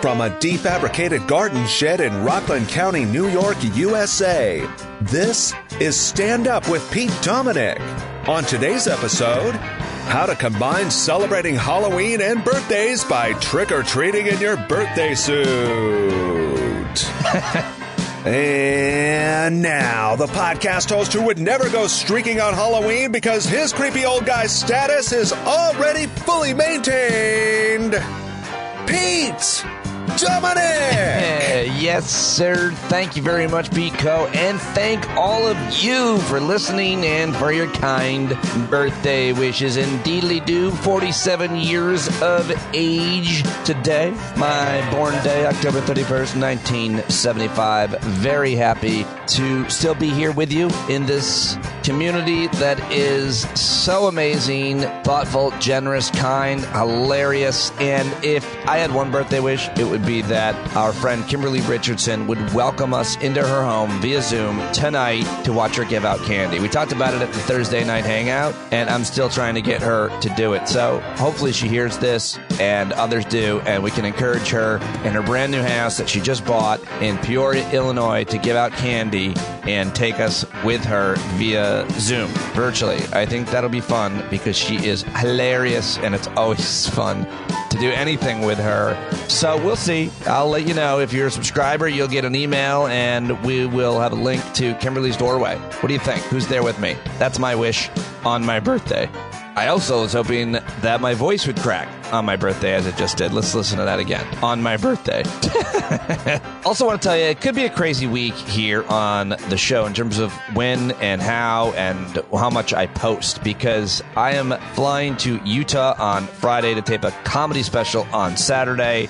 From a defabricated garden shed in Rockland County, New York, USA, this is Stand Up with Pete Dominic. On today's episode, how to combine celebrating Halloween and birthdays by trick-or-treating in your birthday suit. And now, the podcast host who would never go streaking on Halloween because his creepy old guy status is already fully maintained, Pete Dominic! Yes, sir. Thank you very much, Pico. And thank all of you for listening and for your kind birthday wishes. Indeedly-do, 47 years of age today. My born day, October 31st, 1975. Very happy to still be here with you in this community that is so amazing, thoughtful, generous, kind, hilarious. And if I had one birthday wish, it would be that our friend Kimberly Richardson would welcome us into her home via Zoom tonight to watch her give out candy. We talked about it at the Thursday night hangout, and I'm still trying to get her to do it. So hopefully she hears this and others do, and we can encourage her in her brand new house that she just bought in Peoria, Illinois, to give out candy and take us with her via Zoom, virtually. I think that'll be fun because she is hilarious, and it's always fun to do anything with her. So we'll see. I'll let you know. If you're a subscriber, you'll get an email, and we will have a link to Kimberly's doorway. What do you think? Who's there with me? That's my wish on my birthday. I also was hoping that my voice would crack on my birthday, as it just did. Let's listen to that again. On my birthday. Also want to tell you, it could be a crazy week here on the show in terms of when and how much I post, because I am flying to Utah on Friday to tape a comedy special on Saturday.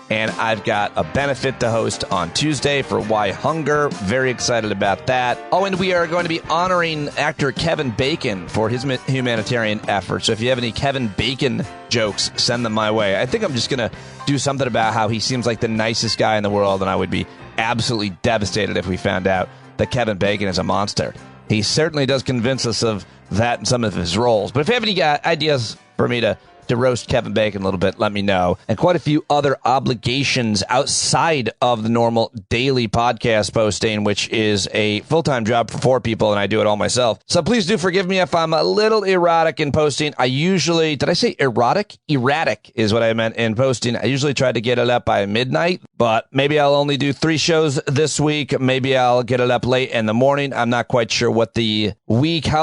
And I've got a benefit to host on Tuesday for Why Hunger. Very excited about that. Oh, and we are going to be honoring actor Kevin Bacon for his humanitarian efforts. So if you have any Kevin Bacon jokes, send them my way. I think I'm just going to do something about how he seems like the nicest guy in the world, and I would be absolutely devastated if we found out that Kevin Bacon is a monster. He certainly does convince us of that in some of his roles. But if you have any ideas for me to roast Kevin Bacon a little bit, let me know. And quite a few other obligations outside of the normal daily podcast posting, which is a full-time job for 4 people, and I do it all myself. So please do forgive me if I'm a little erratic in posting. I usually, did I say erotic? Erratic is what I meant in posting. I usually try to get it up by midnight, but maybe I'll only do 3 shows this week. Maybe I'll get it up late in the morning. I'm not quite sure how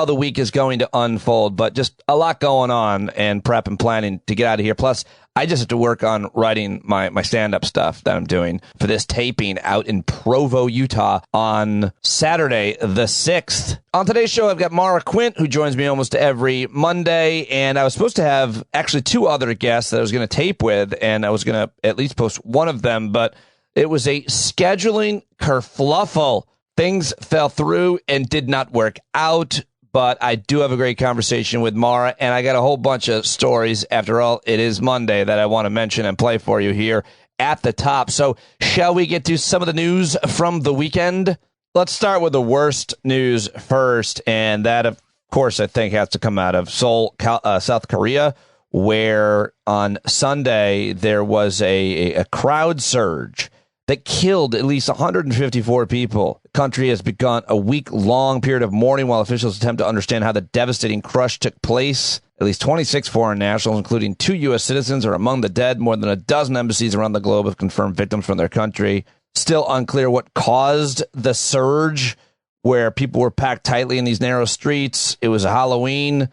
the week is going to unfold, but just a lot going on and prep and planning to get out of here. Plus, I just have to work on writing my stand-up stuff that I'm doing for this taping out in Provo, Utah on Saturday, the 6th. On today's show, I've got Maura Quint, who joins me almost every Monday, and I was supposed to have actually 2 other guests that I was going to tape with, and I was going to at least post one of them, but it was a scheduling kerfluffle. Things fell through and did not work out. But I do have a great conversation with Maura, and I got a whole bunch of stories. After all, it is Monday that I want to mention and play for you here at the top. So shall we get to some of the news from the weekend? Let's start with the worst news first, and that, of course, I think has to come out of Seoul, South Korea, where on Sunday there was a crowd surge that killed at least 154 people. The country has begun a week-long period of mourning while officials attempt to understand how the devastating crush took place. At least 26 foreign nationals, including 2 U.S. citizens, are among the dead. More than a dozen embassies around the globe have confirmed victims from their country. Still unclear what caused the surge, where people were packed tightly in these narrow streets. It was a Halloween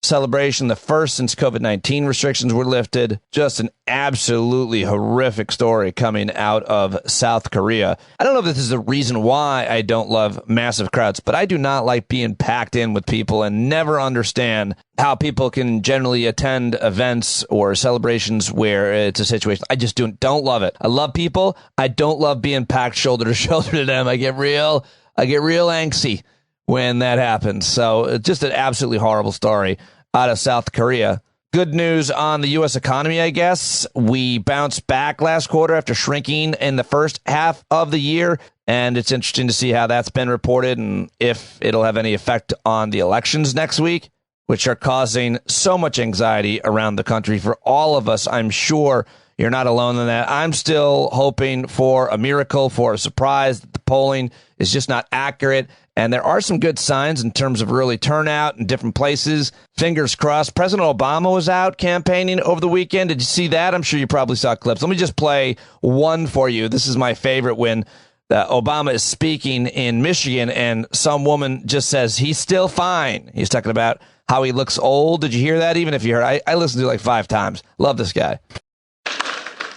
celebration, the first since COVID-19 restrictions were lifted. Just an absolutely horrific story coming out of South Korea. I don't know if this is the reason why I don't love massive crowds, but I do not like being packed in with people and never understand how people can generally attend events or celebrations where it's a situation. I just don't love it. I love people. I don't love being packed shoulder to shoulder to them. I get real angsty when that happens. So just an absolutely horrible story out of South Korea. Good news on the U.S. economy, I guess. We bounced back last quarter after shrinking in the first half of the year, and it's interesting to see how that's been reported and if it'll have any effect on the elections next week, which are causing so much anxiety around the country for all of us, I'm sure, you're not alone in that. I'm still hoping for a miracle, for a surprise, that the polling is just not accurate. And there are some good signs in terms of early turnout in different places. Fingers crossed. President Obama was out campaigning over the weekend. Did you see that? I'm sure you probably saw clips. Let me just play one for you. This is my favorite when Obama is speaking in Michigan and some woman just says, he's still fine. He's talking about how he looks old. Did you hear that? Even if you heard, I listened to it like 5 times. Love this guy.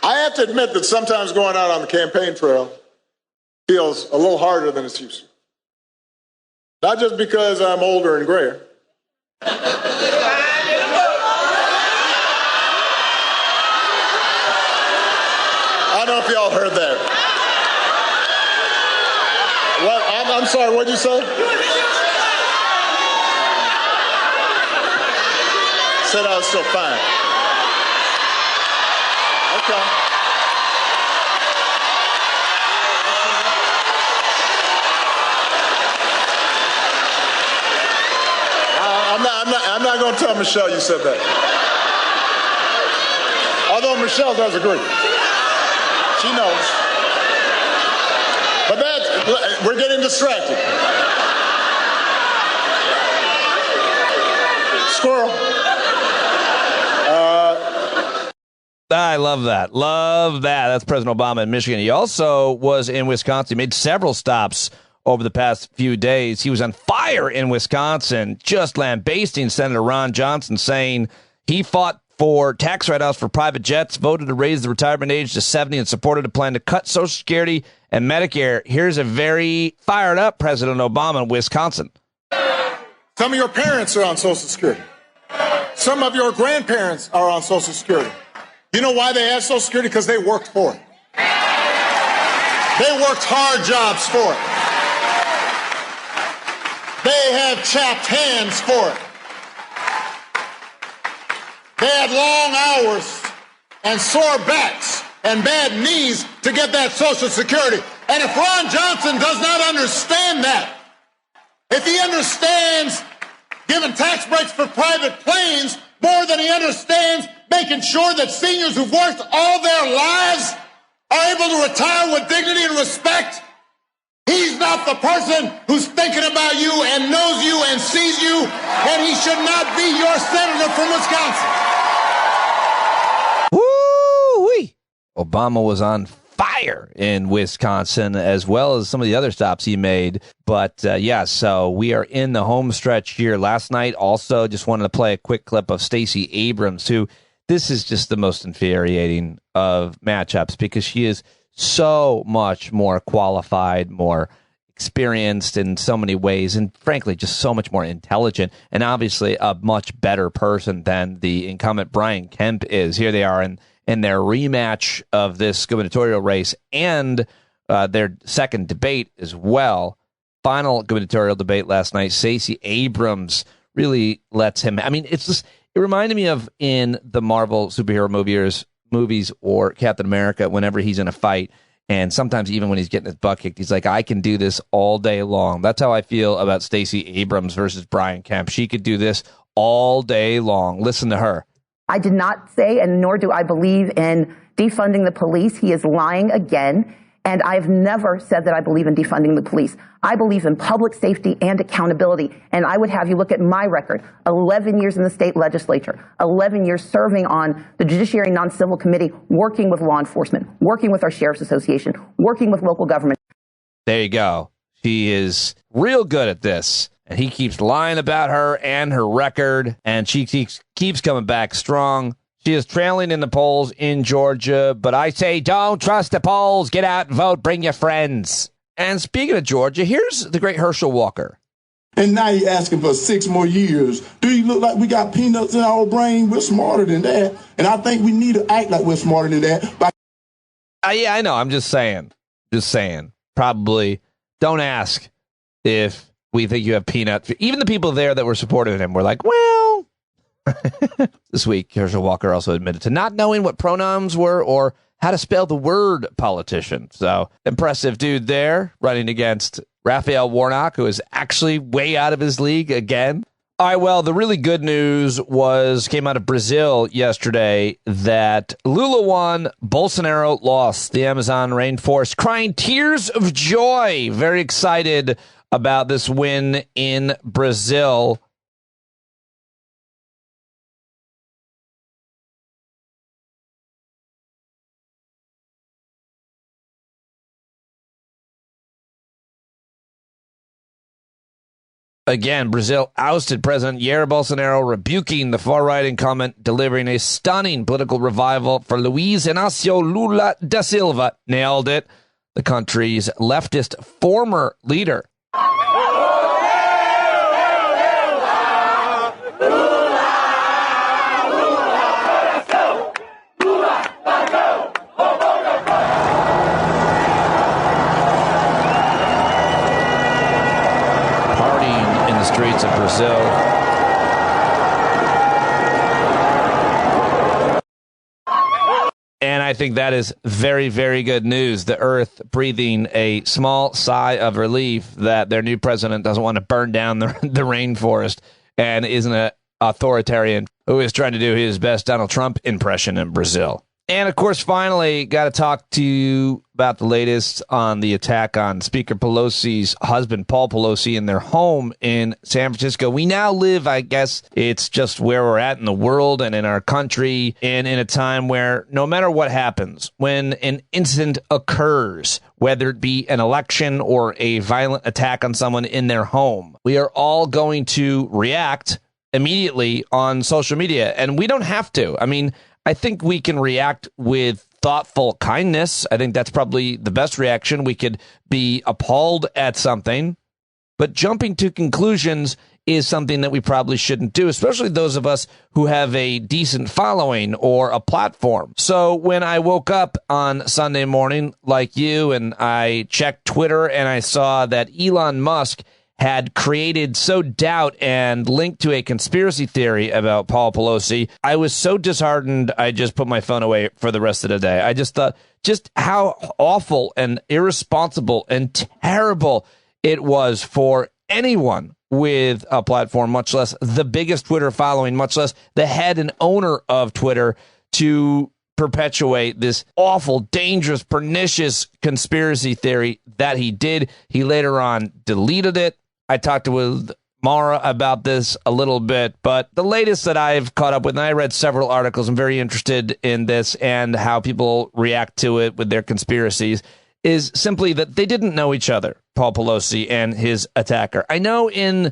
I have to admit that sometimes going out on the campaign trail feels a little harder than it's used to. Not just because I'm older and grayer. I don't know if y'all heard that. What? I'm sorry, what'd you say? Said I was still fine. Okay. I'm not going to tell Michelle you said that. Although Michelle does agree. She knows. But we're getting distracted. Squirrel. I love that. Love that. That's President Obama in Michigan. He also was in Wisconsin. He made several stops over the past few days. He was on fire in Wisconsin, just lambasting Senator Ron Johnson, saying he fought for tax write-offs for private jets, voted to raise the retirement age to 70, and supported a plan to cut Social Security and Medicare. Here's a very fired-up President Obama in Wisconsin. Some of your parents are on Social Security. Some of your grandparents are on Social Security. You know why they have Social Security? Because they worked for it. They worked hard jobs for it. They have chapped hands for it. They had long hours and sore backs and bad knees to get that Social Security. And if Ron Johnson does not understand that, if he understands giving tax breaks for private planes more than he understands making sure that seniors who've worked all their lives are able to retire with dignity and respect, he's not the person who's thinking about you and knows you and sees you, and he should not be your senator from Wisconsin. Woo-wee! Obama was on fire in Wisconsin, as well as some of the other stops he made. But so we are in the home stretch here. Last night, also, just wanted to play a quick clip of Stacey Abrams, who this is just the most infuriating of matchups because she is so much more qualified, more experienced in so many ways, and frankly, just so much more intelligent, and obviously a much better person than the incumbent Brian Kemp is. Here they are in their rematch of this gubernatorial race and their second debate as well. Final gubernatorial debate last night. Stacey Abrams really lets him. I mean, it's just, it reminded me of in the Marvel superhero movies or Captain America, whenever he's in a fight, and sometimes even when he's getting his butt kicked, he's like, I can do this all day long. That's how I feel about Stacey Abrams versus Brian Kemp. She could do this all day long. Listen to her. I did not say, and nor do I believe in defunding the police. He is lying again. And I've never said that I believe in defunding the police. I believe in public safety and accountability. And I would have you look at my record. 11 years in the state legislature, 11 years serving on the Judiciary Non-Civil Committee, working with law enforcement, working with our Sheriff's Association, working with local government. There you go. She is real good at this. And he keeps lying about her and her record. And she keeps coming back strong. She is trailing in the polls in Georgia, but I say don't trust the polls. Get out and vote. Bring your friends. And speaking of Georgia, here's the great Herschel Walker. And now you're asking for 6 more years. Do you look like we got peanuts in our brain? We're smarter than that. And I think we need to act like we're smarter than that. Yeah, I know. I'm just saying. Probably don't ask if we think you have peanuts. Even the people there that were supportive him were like, well... This week, Herschel Walker also admitted to not knowing what pronouns were or how to spell the word politician. So, impressive dude there, running against Raphael Warnock, who is actually way out of his league again. All right, well, the really good news came out of Brazil yesterday that Lula won, Bolsonaro lost. The Amazon rainforest crying tears of joy. Very excited about this win in Brazil. Again, Brazil ousted President Jair Bolsonaro, rebuking the far-right incumbent, delivering a stunning political revival for Luiz Inácio Lula da Silva. Nailed it. The country's leftist former leader. Streets of Brazil. And I think that is very, very good news. The earth breathing a small sigh of relief that their new president doesn't want to burn down the rainforest and isn't an authoritarian who is trying to do his best Donald Trump impression in Brazil. And, of course, finally, got to talk to you about the latest on the attack on Speaker Pelosi's husband, Paul Pelosi, in their home in San Francisco. We now live, I guess, it's just where we're at in the world and in our country, and in a time where no matter what happens, when an incident occurs, whether it be an election or a violent attack on someone in their home, we are all going to react immediately on social media. And we don't have to. I mean, I think we can react with thoughtful kindness. I think that's probably the best reaction. We could be appalled at something, but jumping to conclusions is something that we probably shouldn't do, especially those of us who have a decent following or a platform. So when I woke up on Sunday morning, like you, and I checked Twitter and I saw that Elon Musk had created doubt and linked to a conspiracy theory about Paul Pelosi, I was so disheartened, I just put my phone away for the rest of the day. I just thought just how awful and irresponsible and terrible it was for anyone with a platform, much less the biggest Twitter following, much less the head and owner of Twitter, to perpetuate this awful, dangerous, pernicious conspiracy theory that he did. He later on deleted it. I talked with Maura about this a little bit, but the latest that I've caught up with, and I read several articles, I'm very interested in this and how people react to it with their conspiracies, is simply that they didn't know each other, Paul Pelosi and his attacker. I know in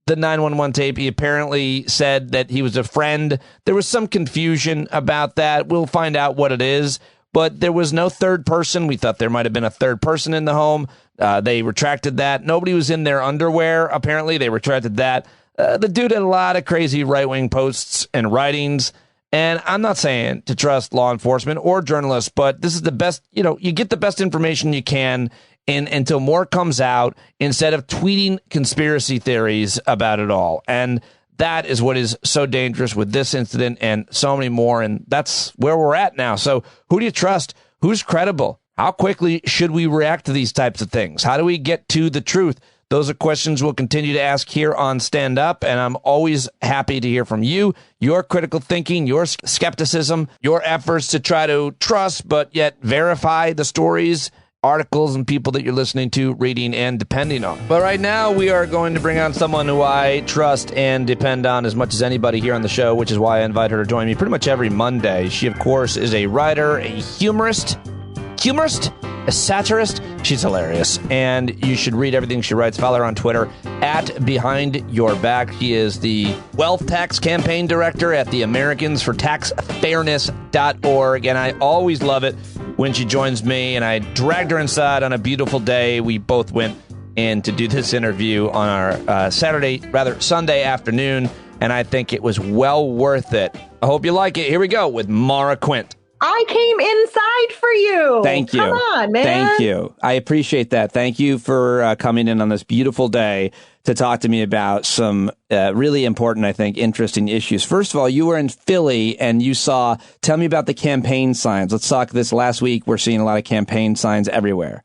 the 911 tape, he apparently said that he was a friend. There was some confusion about that. We'll find out what it is. But there was no third person. We thought there might have been a third person in the home. They retracted that. Nobody was in their underwear. Apparently, they retracted that. The dude had a lot of crazy right-wing posts and writings. And I'm not saying to trust law enforcement or journalists, but this is the best, you get the best information you can until more comes out instead of tweeting conspiracy theories about it all. And that is what is so dangerous with this incident and so many more. And that's where we're at now. So who do you trust? Who's credible? How quickly should we react to these types of things? How do we get to the truth? Those are questions we'll continue to ask here on Stand Up. And I'm always happy to hear from you, your critical thinking, your skepticism, your efforts to try to trust, but yet verify the stories, articles, and people that you're listening to, reading, and depending on. But right now, we are going to bring on someone who I trust and depend on as much as anybody here on the show, which is why I invite her to join me pretty much every Monday. She, of course, is a writer, a humorist, a satirist. She's hilarious, and you should read everything she writes. Follow her on Twitter at Behind Your Back. She is the Wealth Tax Campaign Director at the Americans for TaxFairness.org, and I always love it when she joins me, and I dragged her inside on a beautiful day. We both went in to do this interview on our Sunday afternoon, and I think it was well worth it. I hope you like it. Here we go with Maura Quint. I came inside for you. Thank you. Come on, man. Thank you. I appreciate that. Thank you for coming in on this beautiful day to talk to me about some really important, I think, interesting issues. First of all, you were in Philly and tell me about the campaign signs. Let's talk this last week. We're seeing a lot of campaign signs everywhere.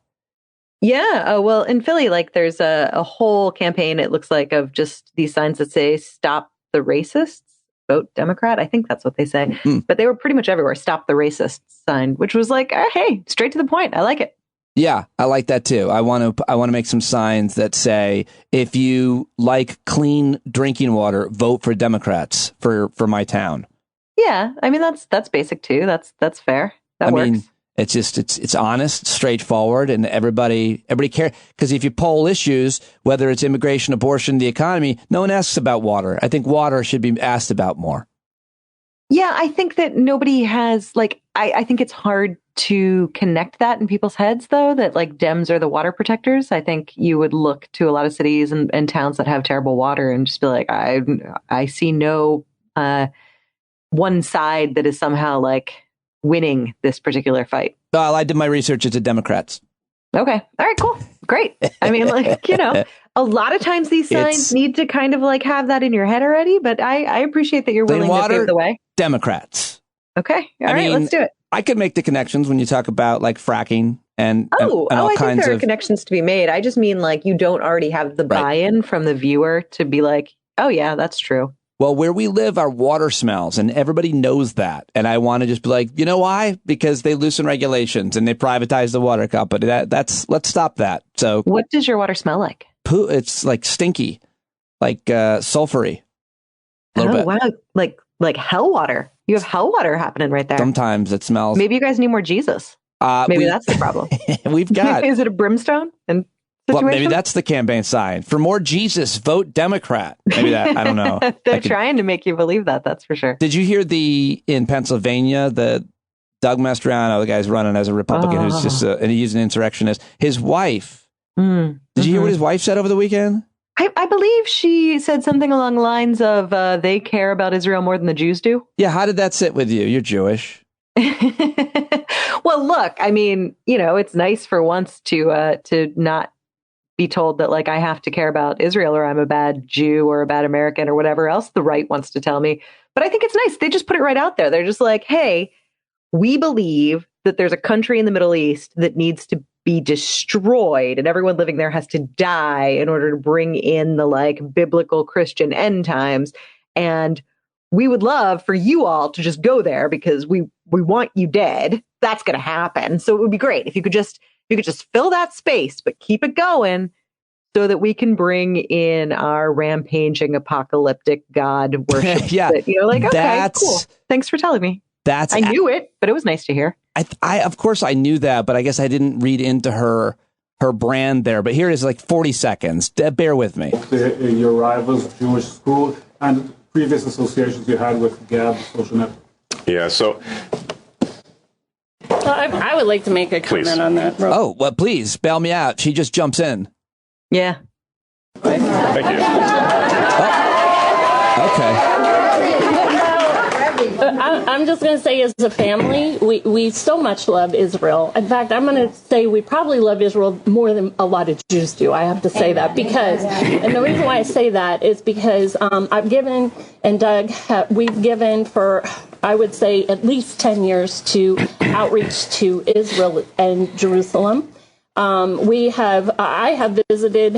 Yeah. Well, in Philly, like there's a whole campaign, it looks like, of just these signs that say "Stop the Racists, Vote Democrat." I think that's what they say. But they were pretty much everywhere. "Stop the Racists" sign, which was like, hey, straight to the point. I like it. Yeah, I like that too. I want to make some signs that say, if you like clean drinking water, vote for Democrats for my town. Yeah, I mean that's basic too. That's fair. That works. Mean, it's just it's honest, straightforward, and everybody cares. Because if you poll issues, whether it's immigration, abortion, the economy, no one asks about water. I think water should be asked about more. Yeah, I think that nobody has I think it's hard to connect that in people's heads, though, that like Dems are the water protectors. I think you would look to a lot of cities and towns that have terrible water and just be like, I see no one side that is somehow like winning this particular fight. Well, I did my research into Democrats. Okay. All right, cool. Great. I mean, like, a lot of times these signs need to kind of like have that in your head already, but I appreciate that you're willing to pave the way. Democrats. Okay. All right, let's do it. I could make the connections when you talk about like fracking and all I kinds think there of are connections to be made. I just mean like you don't already have the buy-in from the viewer to be like, oh yeah, that's true. Well, where we live, our water smells, and everybody knows that. And I want to just be like, you know why? Because they loosen regulations and they privatize the water company. Let's stop that. So, what does your water smell like? Poo. It's like stinky, like sulfury. A little bit. Wow, like hell water. You have hell water happening right there. Sometimes it smells. Maybe you guys need more Jesus. Maybe that's the problem. We've got. Is it a brimstone? And well, maybe that's the campaign sign. For more Jesus, vote Democrat. Maybe that. I don't know. They're trying to make you believe that. That's for sure. Did you hear in Pennsylvania, the Doug Mastriano, the guy's running as a Republican, who's just and he's an insurrectionist. His wife. Did you hear what his wife said over the weekend? I believe she said something along the lines of they care about Israel more than the Jews do. Yeah. How did that sit with you? You're Jewish. Well, look, I mean, it's nice for once to not be told that like I have to care about Israel or I'm a bad Jew or a bad American or whatever else the right wants to tell me. But I think it's nice. They just put it right out there. They're just like, hey, we believe that there's a country in the Middle East that needs to be destroyed and everyone living there has to die in order to bring in the like biblical Christian end times. And we would love for you all to just go there because we want you dead. That's going to happen. So it would be great if you could just fill that space, but keep it going so that we can bring in our rampaging apocalyptic God worship. Yeah. Okay, cool. Thanks for telling me. I knew it, but it was nice to hear. I of course I knew that, but I guess I didn't read into her brand there. But here it is, like 40 seconds. Bear with me. Your rivals, Jewish school, and previous associations you had with Gab, social network. Yeah, so I would like to make a comment on that. Oh, well, please, bail me out. She just jumps in. Yeah. Thank you. Oh, okay. I'm just going to say, as a family, we so much love Israel. In fact, I'm going to say we probably love Israel more than a lot of Jews do. I have to say that because, and the reason why I say that is because I've given, and Doug, we've given for, I would say, at least 10 years to outreach to Israel and Jerusalem. I have visited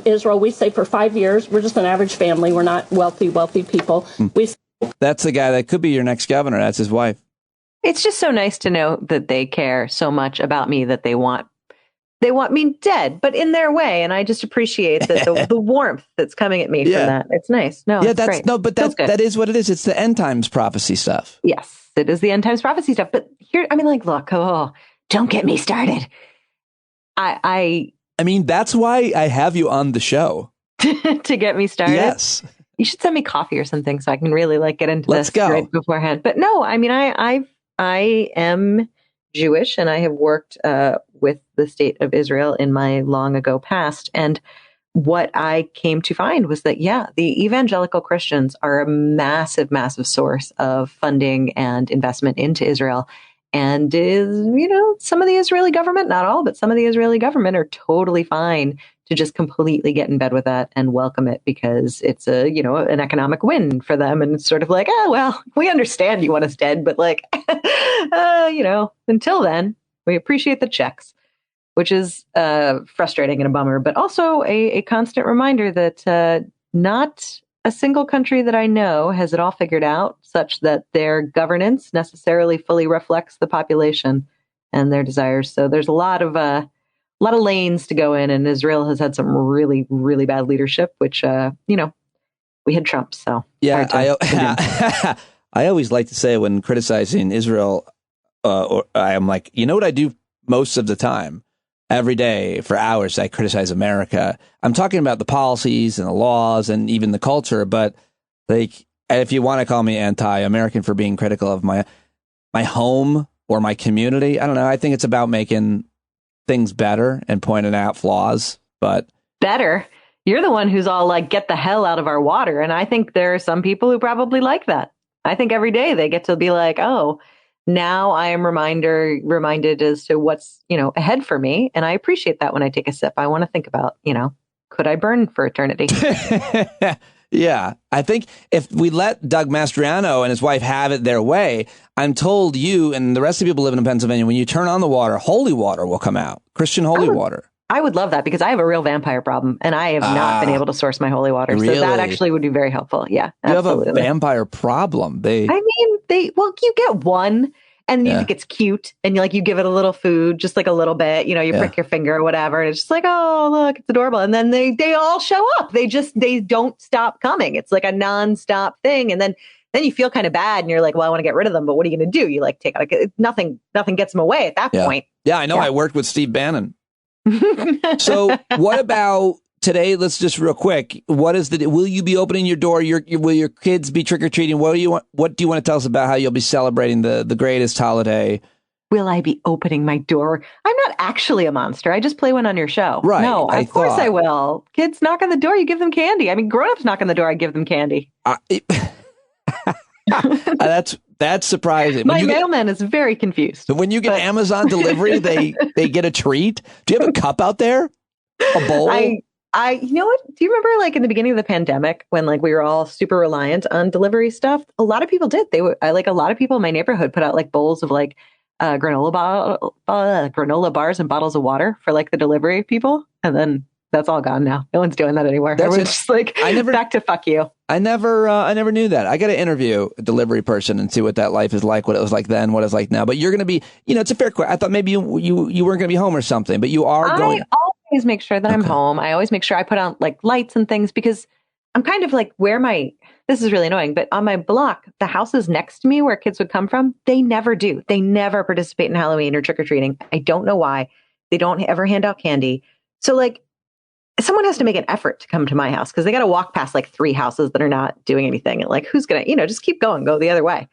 Israel, we say, for 5 years. We're just an average family. We're not wealthy people. That's the guy that could be your next governor. That's his wife. It's just so nice to know that they care so much about me that they want me dead, but in their way. And I just appreciate the warmth that's coming at me from that. It's nice. No, yeah, that's great. No, but that is what it is. It's the end times prophecy stuff. Yes, it is the end times prophecy stuff. But here, I mean, like, look, don't get me started. I mean, that's why I have you on the show. To get me started. Yes. You should send me coffee or something so I can really like get into this right beforehand. But no, I mean, I am Jewish and I have worked with the state of Israel in my long ago past. And what I came to find was that, the evangelical Christians are a massive, massive source of funding and investment into Israel. And some of the Israeli government, not all, but some of the Israeli government are totally fine to just completely get in bed with that and welcome it because it's an economic win for them. And it's sort of like, oh, well, we understand you want us dead, but like, until then, we appreciate the checks, which is frustrating and a bummer, but also a constant reminder that not a single country that I know has it all figured out such that their governance necessarily fully reflects the population and their desires. So there's a lot of lanes to go in, and Israel has had some really, really bad leadership, which, we had Trump. So yeah, I always like to say when criticizing Israel, I'm like, you know what I do most of the time? Every day for hours, I criticize America. I'm talking about the policies and the laws and even the culture. But like, if you want to call me anti-American for being critical of my home or my community, I don't know. I think it's about making things better and pointing out flaws. But better. You're the one who's all like, get the hell out of our water. And I think there are some people who probably like that. I think every day they get to be like, oh, now I am reminded as to what's, ahead for me. And I appreciate that when I take a sip. I want to think about, could I burn for eternity? Yeah. I think if we let Doug Mastriano and his wife have it their way, I'm told you and the rest of the people living in Pennsylvania, when you turn on the water, holy water will come out. Christian holy water. I would love that because I have a real vampire problem and I have not been able to source my holy water. Really? So that actually would be very helpful. Yeah, absolutely. You have a vampire problem. You get one and you think it's cute and you give it a little food, just like a little bit, you prick your finger or whatever. And it's just like, oh, look, it's adorable. And then they all show up. They don't stop coming. It's like a nonstop thing. And then you feel kind of bad and you're like, well, I want to get rid of them. But what are you going to do? You take out nothing gets them away at that point. Yeah, I know. Yeah. I worked with Steve Bannon. So what about today? Let's just real quick. Will you be opening your door? Will your kids be trick-or-treating? What do you want to tell us about how you'll be celebrating the greatest holiday? Will I be opening my door? I'm not actually a monster. I just play one on your show. Right. No, of course I will. Kids knock on the door. You give them candy. I mean, grown-ups knock on the door. I give them candy. That's surprising. My mailman is very confused. When you get Amazon delivery, they get a treat. Do you have a cup out there? A bowl? You know what? Do you remember in the beginning of the pandemic when we were all super reliant on delivery stuff? A lot of people did. A lot of people in my neighborhood put out bowls of granola bars and bottles of water for the delivery people. And then that's all gone now. No one's doing that anymore. Everyone's just back to fuck you. I never knew that. I got to interview a delivery person and see what that life is like, what it was like then, what it's like now. But you're going to be, it's a fair question. I thought maybe you weren't going to be home or something, but you are going. I always make sure that I'm home. I always make sure I put on lights and things because I'm kind of this is really annoying, but on my block, the houses next to me where kids would come from, they never do. They never participate in Halloween or trick-or-treating. I don't know why. They don't ever hand out candy. So someone has to make an effort to come to my house because they got to walk past 3 houses that are not doing anything. And who's going to, just keep going, go the other way.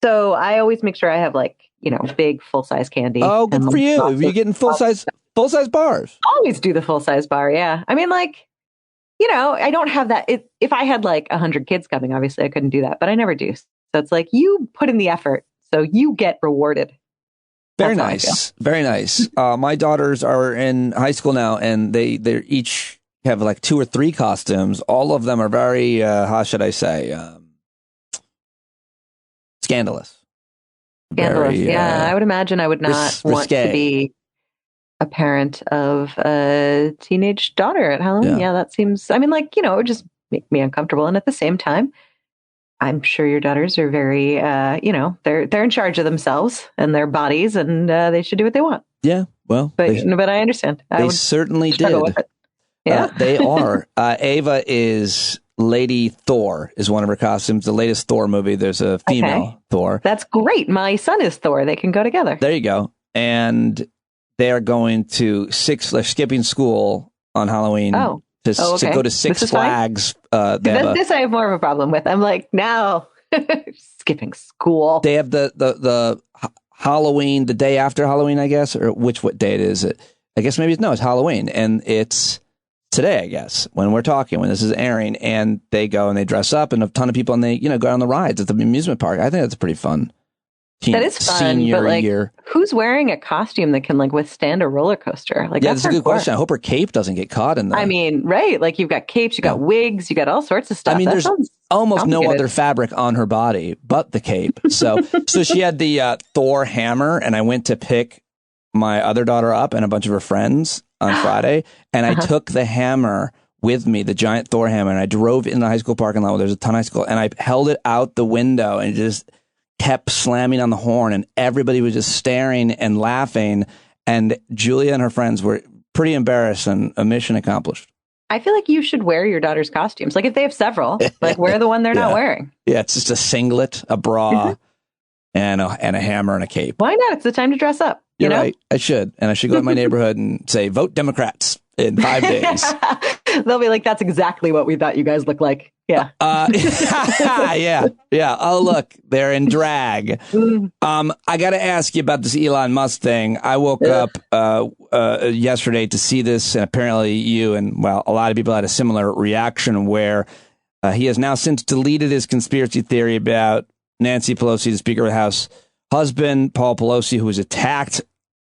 So I always make sure I have big full-size candy. Oh, good for you. You're getting full-size bars. Always do the full-size bar. Yeah. I mean, I don't have that. If I had 100 kids coming, obviously I couldn't do that, but I never do. So it's you put in the effort, so you get rewarded. Very nice. Very nice. My daughters are in high school now, and they each have 2 or 3 costumes. All of them are very, how should I say, scandalous. Scandalous, very, I would imagine I would not want to be a parent of a teenage daughter at Halloween. Yeah, that seems, it would just make me uncomfortable. And at the same time, I'm sure your daughters are very, they're in charge of themselves and their bodies, and they should do what they want. Yeah, well, but I understand. They certainly did. Yeah, they are. Ava is Lady Thor. Is one of her costumes. The latest Thor movie. There's a female Thor. That's great. My son is Thor. They can go together. There you go. And they are going to they're skipping school on Halloween. To go to Six Flags. This I have more of a problem with. I'm now skipping school. They have the Halloween, the day after Halloween, I guess, or what day it is. I guess maybe it's Halloween, and it's today, I guess, when this is airing, and they go and they dress up, and a ton of people, and they go on the rides at the amusement park. I think that's pretty fun. That is fun, but year. Who's wearing a costume that can withstand a roller coaster? That's a good question. I hope her cape doesn't get caught in that. I mean, right? You've got capes, you got wigs, you got all sorts of stuff. There's almost no other fabric on her body but the cape. So she had the Thor hammer, and I went to pick my other daughter up and a bunch of her friends on Friday, and I took the hammer with me, the giant Thor hammer, and I drove in the high school parking lot where there's a ton of high school, and I held it out the window and just kept slamming on the horn, and everybody was just staring and laughing, and Julia and her friends were pretty embarrassed, and a mission accomplished. I feel like you should wear your daughter's costumes. Like if they have several, like wear the one they're not wearing. Yeah, it's just a singlet, a bra, and a hammer and a cape. Why not? It's the time to dress up. You're right. I should. And I should go to my neighborhood and say, vote Democrats in 5 days. They'll be like, that's exactly what we thought you guys looked like. Yeah. Yeah. Oh, look, they're in drag. I got to ask you about this Elon Musk thing. I woke up yesterday to see this, and apparently you and, well, a lot of people had a similar reaction where he has now since deleted his conspiracy theory about Nancy Pelosi, the Speaker of the House husband, Paul Pelosi, who was attacked.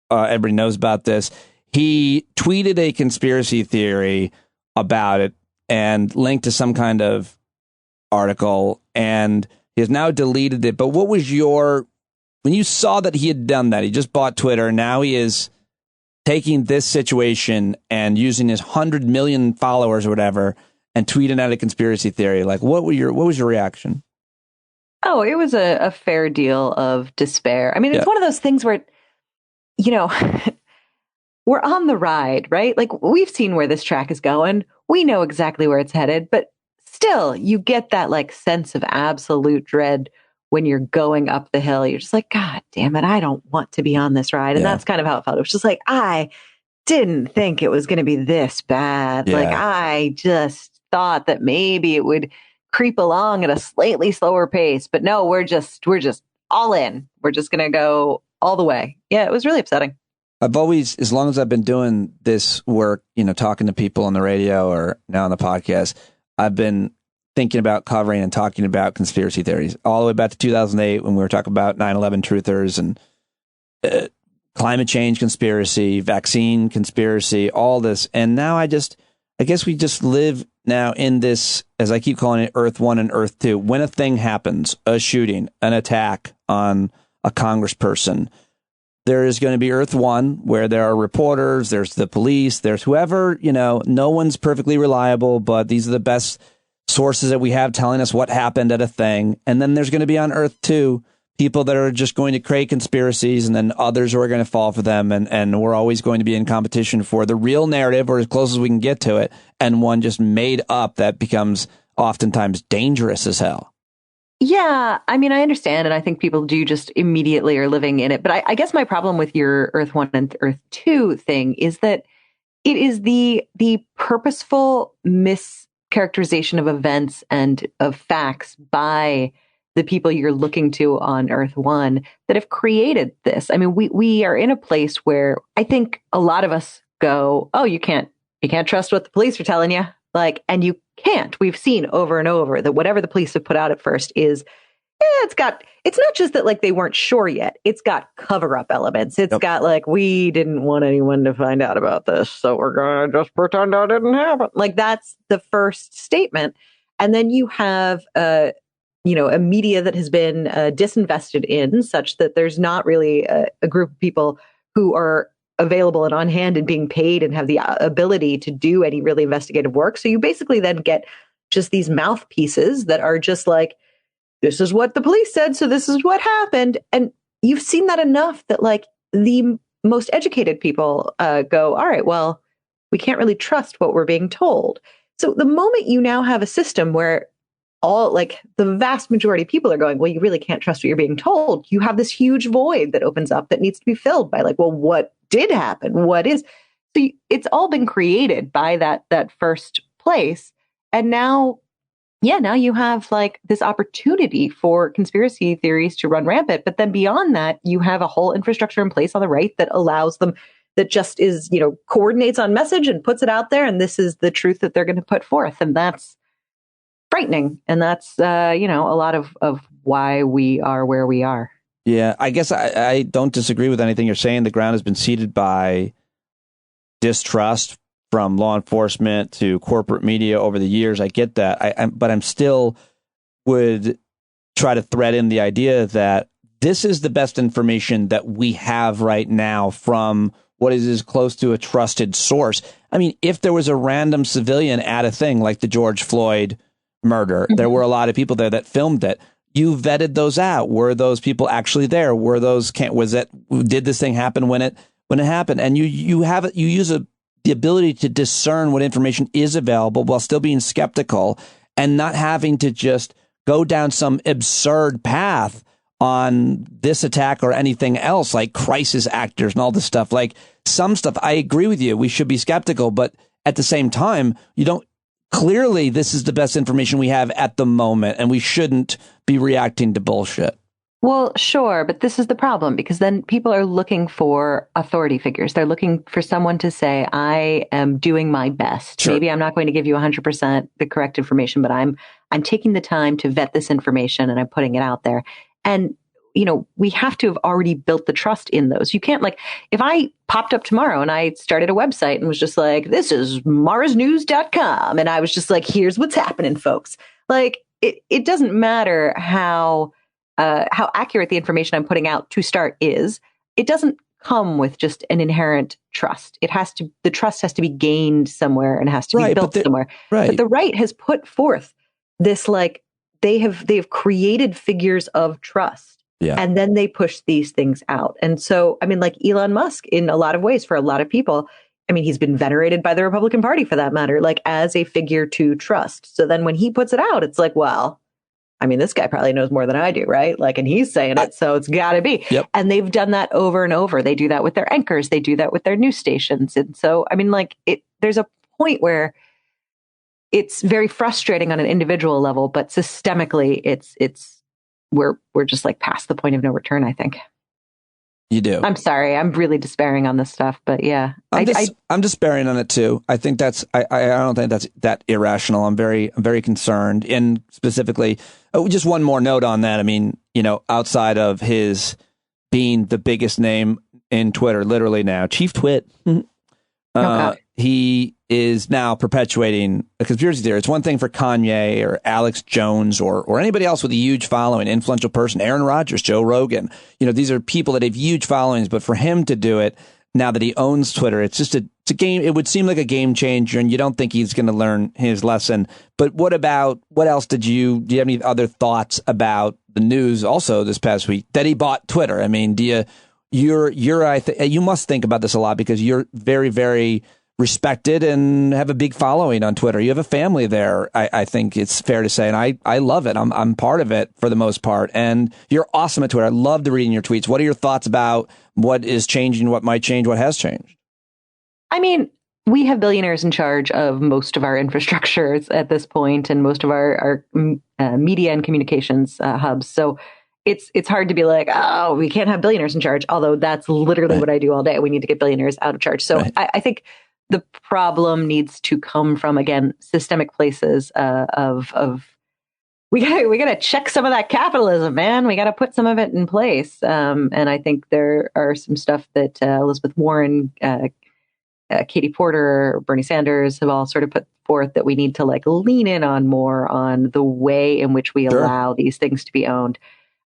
Everybody knows about this. He tweeted a conspiracy theory about it and linked to some kind of article, and he has now deleted it. But what was when you saw that he had done that, he just bought Twitter, now he is taking this situation and using his 100 million followers or whatever and tweeting out a conspiracy theory. Like, what was your reaction? Oh, it was a fair deal of despair. I mean, it's one of those things where, we're on the ride, right? Like, we've seen where this track is going. We know exactly where it's headed, but still you get that like sense of absolute dread when you're going up the hill. You're just like, God damn it, I don't want to be on this ride. And that's kind of how it felt. It was just like, I didn't think it was going to be this bad. Like, I just thought that maybe it would creep along at a slightly slower pace, but no, we're just all in. We're just going to go all the way. Yeah, it was really upsetting. I've always, as long as I've been doing this work, talking to people on the radio or now on the podcast, I've been thinking about covering and talking about conspiracy theories all the way back to 2008 when we were talking about 9/11 truthers and climate change conspiracy, vaccine conspiracy, all this. And now I guess we just live now in this, as I keep calling it, Earth 1 and Earth 2. When a thing happens, a shooting, an attack on a congressperson, there is going to be Earth 1, where there are reporters, there's the police, there's whoever, no one's perfectly reliable, but these are the best sources that we have telling us what happened at a thing. And then there's going to be on Earth 2, people that are just going to create conspiracies, and then others who are going to fall for them. And we're always going to be in competition for the real narrative, or as close as we can get to it, and one just made up that becomes oftentimes dangerous as hell. Yeah, I mean, I understand, and I think people do just immediately are living in it. But I guess my problem with your Earth 1 and Earth 2 thing is that it is the purposeful mischaracterization of events and of facts by the people you're looking to on Earth 1 that have created this. I mean, we are in a place where I think a lot of us go, oh, you can't trust what the police are telling you. Like, and you can't. We've seen over and over that whatever the police have put out at first is, it's not just that like they weren't sure yet. It's got cover up elements. It's got like, we didn't want anyone to find out about this, so we're going to just pretend that didn't happen. Like, that's the first statement. And then you have, a media that has been disinvested in, such that there's not really a group of people who are available and on hand and being paid and have the ability to do any really investigative work. So you basically then get just these mouthpieces that are just like, this is what the police said, so this is what happened. And you've seen that enough that like the most educated people go, all right, well, we can't really trust what we're being told. So the moment you now have a system where the vast majority of people are going, well, you really can't trust what you're being told, you have this huge void that opens up that needs to be filled by like, well, what did happen? What is? So it's all been created by that first place. And now you have like this opportunity for conspiracy theories to run rampant. But then beyond that, you have a whole infrastructure in place on the right that allows them, that just is, coordinates on message and puts it out there. And this is the truth that they're going to put forth. And that's frightening. And that's, a lot of why we are where we are. Yeah, I guess I don't disagree with anything you're saying. The ground has been seeded by distrust from law enforcement to corporate media over the years. I get that. But I'm still would try to thread in the idea that this is the best information that we have right now from what is as close to a trusted source. I mean, if there was a random civilian at a thing like the George Floyd murder, there were a lot of people there that filmed it. You vetted those out. Were those people actually there? Did this thing happen when it happened? And you use the ability to discern what information is available while still being skeptical and not having to just go down some absurd path on this attack or anything else, like crisis actors and all this stuff. Like some stuff, I agree with you. We should be skeptical, but at the same time, clearly this is the best information we have at the moment, and we shouldn't be reacting to bullshit. Well, sure, but this is the problem, because then people are looking for authority figures. They're looking for someone to say, I am doing my best. Sure. Maybe I'm not going to give you 100% the correct information, but I'm taking the time to vet this information and I'm putting it out there. And, we have to have already built the trust in those. You can't, if I popped up tomorrow and I started a website and was just like, this is maurasnews.com. And I was just like, here's what's happening, folks. It doesn't matter how accurate the information I'm putting out to start is. It doesn't come with just an inherent trust. The trust has to be gained somewhere and has to be built somewhere. Right. But the right has put forth this, they have created figures of trust. Yeah. And then they push these things out. And so, Elon Musk, in a lot of ways, for a lot of people, he's been venerated by the Republican Party, for that matter, as a figure to trust. So then when he puts it out, it's like, well, this guy probably knows more than I do, right? And he's saying it, so it's got to be. Yep. And they've done that over and over. They do that with their anchors. They do that with their news stations. And so, there's a point where it's very frustrating on an individual level, but systemically, we're just past the point of no return, I think. You do. I'm sorry. I'm really despairing on this stuff, but yeah. I'm despairing on it too. I think I don't think that's that irrational. I'm very concerned. And specifically, just one more note on that. Outside of his being the biggest name in Twitter, literally now, Chief Twit, he is now perpetuating a conspiracy theory. It's one thing for Kanye or Alex Jones or anybody else with a huge following, influential person, Aaron Rodgers, Joe Rogan. These are people that have huge followings, but for him to do it now that he owns Twitter, it's just it's a game. It would seem like a game changer, and you don't think he's going to learn his lesson. But what else do you have any other thoughts about the news also this past week that he bought Twitter? You must think about this a lot because you're very, very respected and have a big following on Twitter. You have a family there, I think it's fair to say, and I love it. I'm part of it for the most part, and you're awesome at Twitter. I love reading your tweets. What are your thoughts about what is changing, what might change, what has changed? We have billionaires in charge of most of our infrastructures at this point, and most of our media and communications hubs. So it's hard to be like, oh, we can't have billionaires in charge, although that's literally what I do all day. We need to get billionaires out of charge. So I think the problem needs to come from, again, systemic places of we gotta check some of that capitalism, man. We gotta put some of it in place. And I think there are some stuff that Elizabeth Warren, Katie Porter, Bernie Sanders have all sort of put forth that we need to lean in on more on the way in which we allow these things to be owned.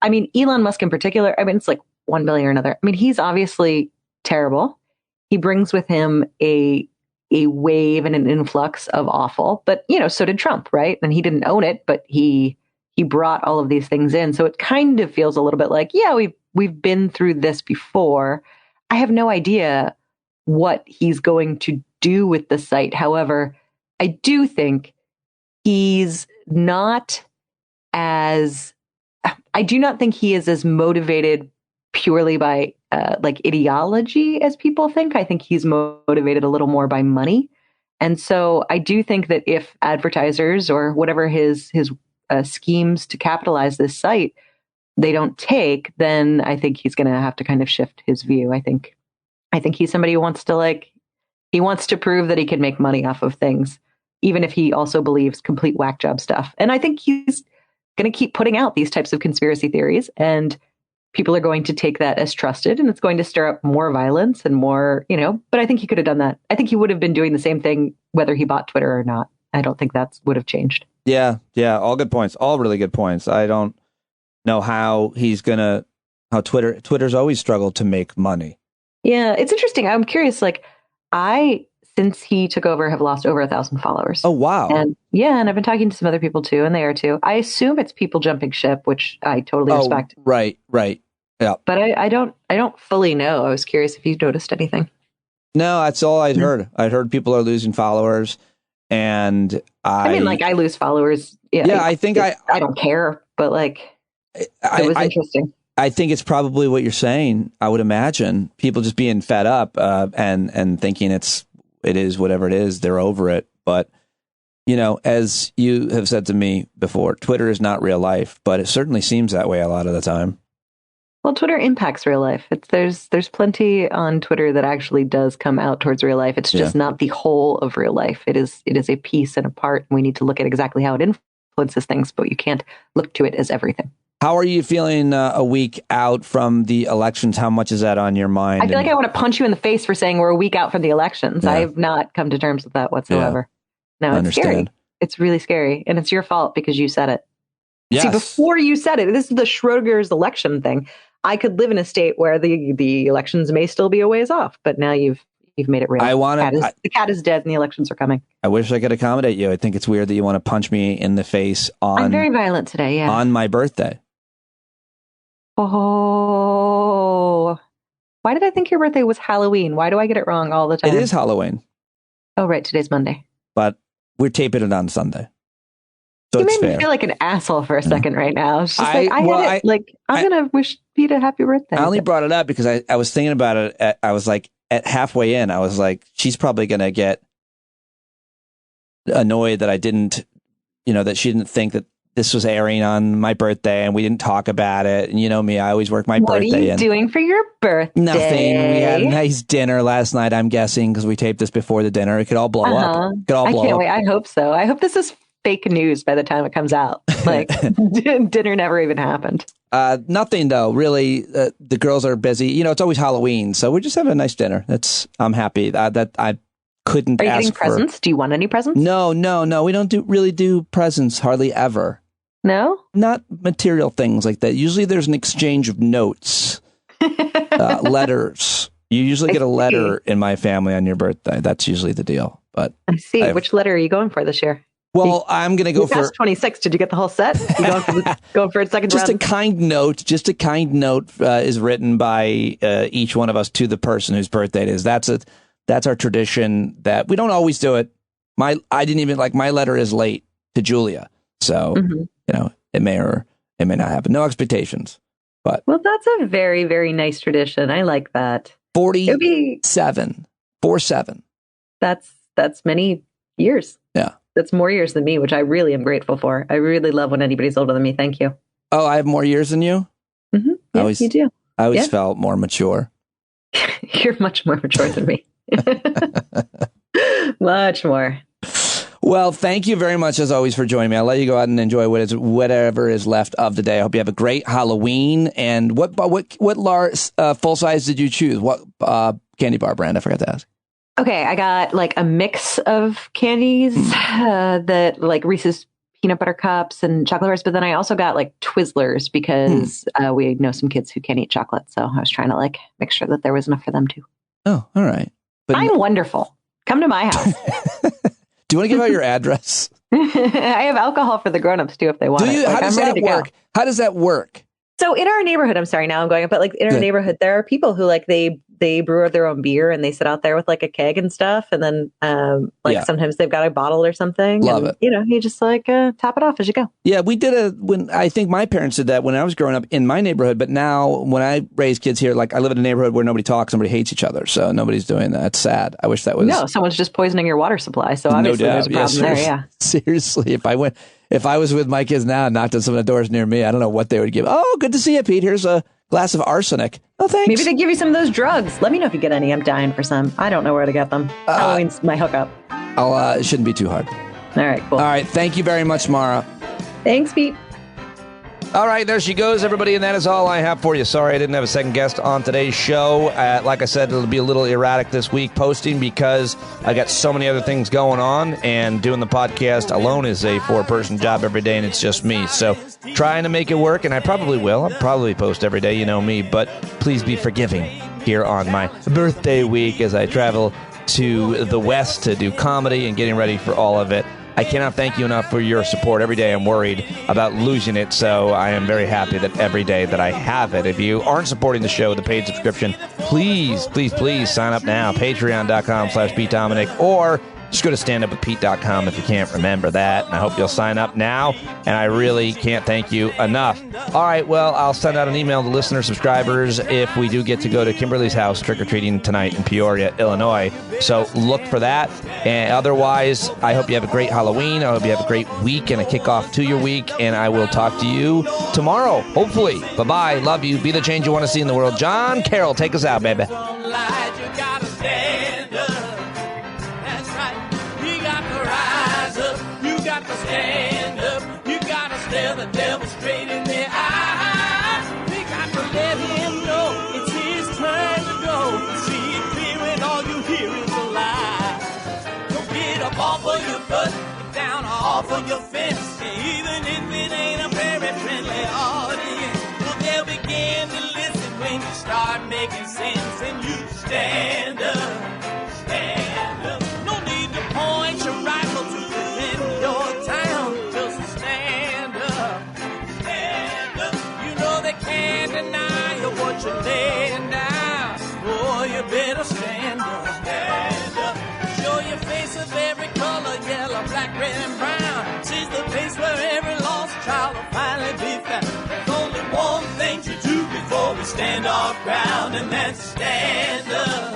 Elon Musk in particular, it's like one billion or another. He's obviously terrible. He brings with him a wave and an influx of awful, but so did Trump, right? And he didn't own it, but he brought all of these things in. So it kind of feels a little bit like, yeah, we've been through this before. I have no idea what he's going to do with the site. However, I do think I do not think he is as motivated purely by ideology as people think. I think he's motivated a little more by money. And so I do think that if advertisers or whatever his schemes to capitalize this site, they don't take, then I think he's going to have to kind of shift his view. I think he's somebody who wants to prove that he can make money off of things, even if he also believes complete whack job stuff. And I think he's going to keep putting out these types of conspiracy theories, and people are going to take that as trusted, and it's going to stir up more violence and more, but I think he could have done that. I think he would have been doing the same thing whether he bought Twitter or not. I don't think that would have changed. Yeah. All good points. All really good points. I don't know how he's going to how Twitter's always struggled to make money. Yeah, it's interesting. I'm curious. Like, since he took over, have lost over 1,000 followers. Oh, wow. And and I've been talking to some other people too, and they are too. I assume it's people jumping ship, which I totally respect. Right. Yeah. But I don't fully know. I was curious if you noticed anything. No, that's all I'd heard. I'd heard people are losing followers, and I mean, like, I lose followers. Yeah, I think I don't care, but like, it was interesting. I think it's probably what you're saying. I would imagine people just being fed up and thinking it is whatever it is. They're over it. But, as you have said to me before, Twitter is not real life, but it certainly seems that way a lot of the time. Well, Twitter impacts real life. There's plenty on Twitter that actually does come out towards real life. It's just not the whole of real life. It is a piece and a part. And we need to look at exactly how it influences things, but you can't look to it as everything. How are you feeling a week out from the elections? How much is that on your mind? I feel like I want to punch you in the face for saying we're a week out from the elections. Yeah. I have not come to terms with that whatsoever. Yeah. No, it's scary. It's really scary. And it's your fault because you said it. Yes. See, before you said it, this is the Schrodinger's election thing. I could live in a state where the elections may still be a ways off, but now you've made it real. The cat is dead and the elections are coming. I wish I could accommodate you. I think it's weird that you want to punch me in the face I'm very violent today, yeah. On my birthday. Oh, why did I think your birthday was Halloween? Why do I get it wrong all the time? It is Halloween. Oh, right. Today's Monday. But we're taping it on Sunday. So you made me feel like an asshole for a second right now. It's just I'm going to wish Pete a happy birthday. I only brought it up because I was thinking about it. I was like, at halfway in, I was like, she's probably going to get annoyed that I didn't, that she didn't think that this was airing on my birthday and we didn't talk about it. And you know me, I always work my birthday. What are you doing for your birthday? Nothing. We had a nice dinner last night, I'm guessing, because we taped this before the dinner. It could all blow up. It could all blow up. I can't wait. I hope so. I hope this is fake news by the time it comes out. Like, dinner never even happened. Nothing, though. Really, the girls are busy. It's always Halloween, so we're just having a nice dinner. I'm happy that I couldn't ask for. Are you getting presents? Do you want any presents? No. We don't really do presents hardly ever. No? Not material things like that. Usually there's an exchange of notes, letters. You usually get a letter in my family on your birthday. That's usually the deal. But I see. Which letter are you going for this year? Well, I'm going to go for 26. Did you get the whole set? You going for a second round? Just a kind note is written by each one of us to the person whose birthday it is. That's our tradition that we don't always do it. My letter is late to Julia. So, it may or it may not happen. No expectations. But that's a very, very nice tradition. I like that. 47. 47. That's many years. Yeah. That's more years than me, which I really am grateful for. I really love when anybody's older than me. Thank you. Oh, I have more years than you? Mm-hmm. Yeah, you do. I always felt more mature. You're much more mature than me. Much more. Well, thank you very much, as always, for joining me. I'll let you go out and enjoy whatever is left of the day. I hope you have a great Halloween. And what full size did you choose? What candy bar brand? I forgot to ask. Okay, I got like a mix of candies that like Reese's peanut butter cups and chocolate bars, but then I also got like Twizzlers because we know some kids who can't eat chocolate. So I was trying to like make sure that there was enough for them too. Oh, all right. But I'm wonderful. Come to my house. Do you want to give out your address? I have alcohol for the grown-ups too if they want it. How does that work? How does that work? So in our neighborhood, I'm sorry, now I'm going up, but like in our neighborhood, there are people who like they brew their own beer and they sit out there with like a keg and stuff. And then sometimes they've got a bottle or something. Love it. You just like top it off as you go. Yeah, we did I think my parents did that when I was growing up in my neighborhood. But now when I raise kids here, like I live in a neighborhood where nobody talks, nobody hates each other. So nobody's doing that. It's sad. I wish that was. No, someone's just poisoning your water supply. So obviously there's a problem there. Yeah. Seriously, if I was with my kids now and knocked on some of the doors near me, I don't know what they would give. Oh, good to see you, Pete. Here's a glass of arsenic. Oh, thanks. Maybe they give you some of those drugs. Let me know if you get any. I'm dying for some. I don't know where to get them. Halloween's my hookup. It shouldn't be too hard. All right, cool. All right. Thank you very much, Maura. Thanks, Pete. All right, there she goes, everybody, and that is all I have for you. Sorry I didn't have a second guest on today's show. Like I said, it'll be a little erratic this week posting because I got so many other things going on, and doing the podcast alone is a 4-person job every day, and it's just me. So trying to make it work, and I probably will. I'll probably post every day, you know me, but please be forgiving here on my birthday week as I travel to the West to do comedy and getting ready for all of it. I cannot thank you enough for your support. Every day I'm worried about losing it, so I am very happy that every day that I have it. If you aren't supporting the show, the paid subscription, please, please, please sign up now. Patreon.com/PeteDominic, or just go to standupwithpete.com if you can't remember that. And I hope you'll sign up now, and I really can't thank you enough. All right, well, I'll send out an email to listener subscribers if we do get to go to Kimberly's house trick-or-treating tonight in Peoria, Illinois. So look for that. And otherwise, I hope you have a great Halloween. I hope you have a great week and a kickoff to your week. And I will talk to you tomorrow, hopefully. Bye-bye. Love you. Be the change you want to see in the world. John Carroll, take us out, baby. Stand up, you gotta stare the devil straight in the eye. We got to let him know it's his turn to go. See it clear and all you hear is a lie. Don't get up off of your butt, get down off of your fence. Even if it ain't a very friendly audience, well, they'll begin to listen when you start making sense. And you stand up, stand up. No need to point your rifle to defend your town. Just stand up, stand up. You know they can't deny you what you're laying down. Boy, you better stand up, stand up. Show your face of every color, yellow, black, red, and brown. She's the place where every lost child will finally be found. There's only one thing to do before we stand our ground, and that's stand up,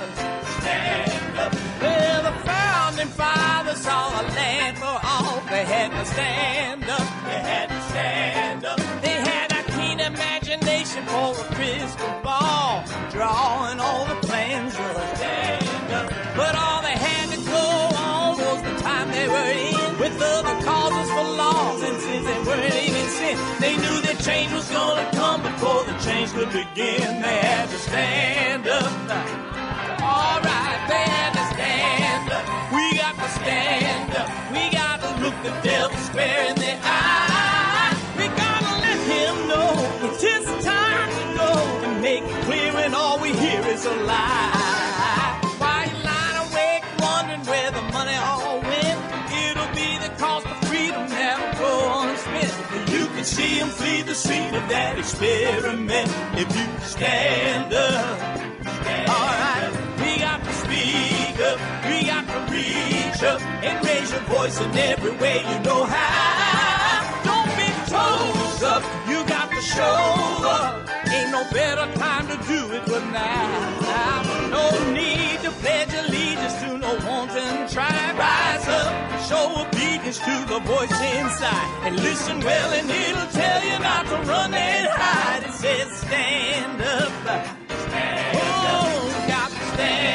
stand up. Well, the founding fathers saw a land for all. They had to stand up, they had to stand up. They had a keen imagination for a crystal ball, drawing all the plans of stand up. But all they had to go on was the time they were in, with other causes for laws, and since they weren't even sin, they knew that change was gonna come before the change could begin. They had to stand up. All right, they had to stand up. We got to stand up. We got to look the devil square in the eye. We gotta let him know it's his time to go, and make it clear when all we hear is a lie. Why you lying awake wondering where the money all went? It'll be the cost of freedom that'll go unspent. You can see him flee the scene of that experiment if you stand up. All right, we got to speak up, we got to reach up, and raise your voice in every way you know how. Don't be toes up, you got to show up. Ain't no better time to do it but now. No need to pledge allegiance to no wanton tribe. Rise up, show obedience to the voice inside, and listen well and it'll tell you not to run and hide. It says stand up, stand up. Oh, got to stand